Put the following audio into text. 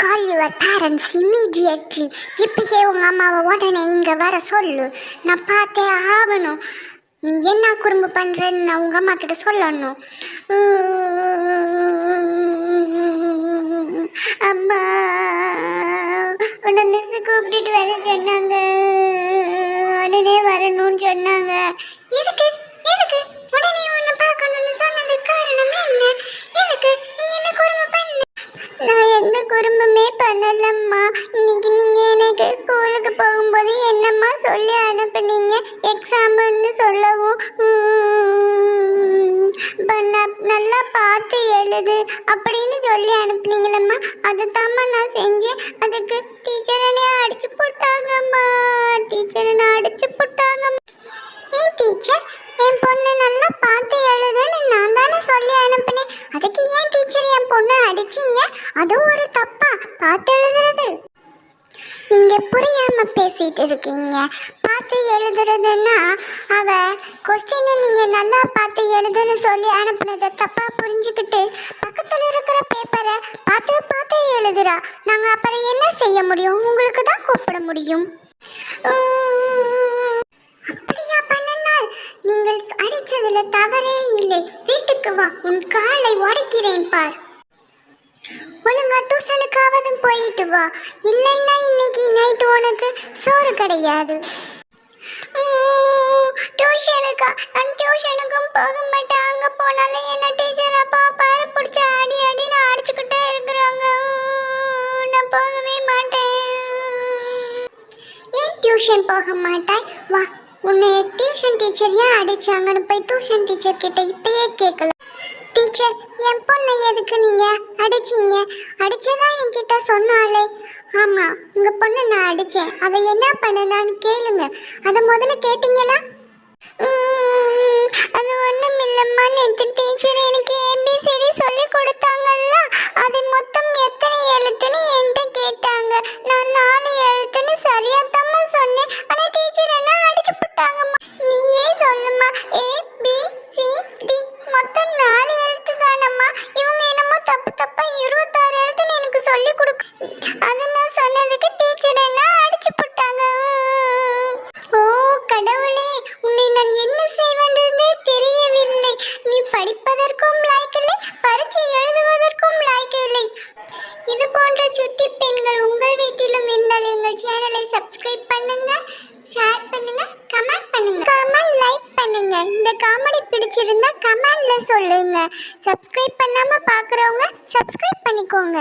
Call your parents immediately. இப்பயே உங்கள் அம்மாவை உடனே இங்கே வர சொல்லு. நான் பார்த்தே ஆகணும். நீ என்ன குறும்பு பண்ணுறன்னு நான் உங்கள் அம்மா கிட்ட சொல்லணும். அம்மா உன்னை மிஸ்ஸு கூப்பிட்டுட்டு வர சொன்னாங்க. உடனே வரணும்னு சொன்னாங்க. எதுக்கு எதுக்கு உடனே உன்னை பார்க்கணும்னு சொன்னதுக்கு காரணம் என்ன? எதுக்கு நீ என்ன குறும்பு பண்ண? நான் எந்த குறும்புமே பண்ணலம்மா. இன்னைக்கு நீங்கள் எனக்கு ஸ்கூலுக்கு போகும்போது என்னம்மா சொல்லி அனுப்புனீங்க? எக்ஸாம்னு சொல்லவும் நல்லா பார்த்து எழுது அப்படின்னு சொல்லி அனுப்புனீங்களம்மா. அதுதாம்மா நான் செஞ்சேன். அதுக்கு டீச்சர் என்னை அடிச்சு போட்டாங்கம்மா. டீச்சர் என்னை அடிச்சு போட்டாங்கம்மா. ஏன் டீச்சர் என் பொண்ணு நல்லா பார்த்து எழுதுன்னு நான் தானே சொல்லி அனுப்புனேன். அதுக்கு ஏன் டீச்சர் என் பொண்ணை அடிச்சிங்க? அதுவும் ஒரு தப்பா பார்த்து எழுதுறது? நீங்க புரியாம பேசிட்டு இருக்கீங்க. பார்த்து எழுதுறதுன்னா அவ கொஸ்டினை நீங்க நல்லா பார்த்து எழுதுன்னு சொல்லி அனுப்புனதை தப்பா புரிஞ்சுக்கிட்டு பக்கத்துல இருக்கிற பேப்பரை பார்த்து பார்த்து எழுதுறா. நாங்க அப்புறம் என்ன செய்ய முடியும்? உங்களுக்கு தான் கூப்பிட முடியும். அப்படியா பண்ணினால்? நீங்கள் அடிச்சதுல தவறே இல்லை. வீட்டுக்கு வா, உன் காலை உடைக்கிறேன் பார். ஒழுங்கா டியூஷனுக்காவதும் போயிட்டு வா. இல்லைன்னா இன்னைக்கு நைட்டு உனக்கு சோறு கிடையாது. டியூஷனுக்கா? நான் டியூஷனுக்கும் போக மாட்டேன். அங்கே போனாலும் என்ன டீச்சர் அப்பா பாரு பிடிச்ச அடி அடின்னு அடிச்சுக்கிட்டே இருக்கிறாங்க. நான் போகவே மாட்டேன். ஏன் டியூஷன் போக மாட்டாய்? வா, உன்னை டியூஷன் டீச்சர் ஏன் அடிச்சாங்கன்னு போய் டியூஷன் டீச்சர் கிட்ட இப்பயே கேட்கலாம். டீச்சர், என் பொண்ணை எதுக்கு நீங்க அடிச்சீங்க? அடிச்சதான் என்கிட்ட சொன்னாலே. ஆமா, உங்க பொண்ணை நான் அடிச்சேன். அதை என்ன பண்ணனான்னு கேளுங்க. அதை முதல்ல கேட்டீங்களா? அது ஒன்றும் இல்லைம்மா. நேற்று டீச்சர் எனக்கு ஏபிசிடி சொல்லி கொடுத்தாங்கல்ல, அது மொத்தம் எத்தனை எழுத்துன்னு என்கிட்ட கேட்டாங்க. நான் 4 எழுத்துன்னு சரியா தாம்மா சொன்னேன். ஆனால் டீச்சர் என்ன அடிச்சு போட்டாங்கம்மா. நீயே சொல்லுமா. ABCD மொத்தம் 4 எழுத்து தானம்மா. இவங்க என்னமோ தப்பு தப்பா 26 எழுத்துன்னு எனக்கு சொல்லி கொடுக்க. அது நான் சொன்னதுக்கு டீச்சர் என்ன அடிச்சு போட்டாங்க. ஓ கடவுளே, உன்னை நான் என்ன செய்வேன்றதே தெரியவில்லை. நீ படிப்பதற்கும் லாய்க்கில்லை, பரீட்சை எழுதுவதற்கும் லாய்க்கில்லை. இது போன்ற சுட்டி பெண்கள் உங்கள் வீட்டிலும் இருந்தால் எங்கள் சேனலை சப்ஸ்கிரைப் பண்ணுங்க, ஷேர் பண்ணுங்க, கமெண்ட் பண்ணுங்க, லைக் பண்ணுங்க. இந்த காமெடி பிடிச்சிருந்தா கமெண்ட்ல சொல்லுங்க. சப்ஸ்கிரைப் பண்ணாம பார்க்குறவங்க சப்ஸ்கிரைப் பண்ணிக்கோங்க.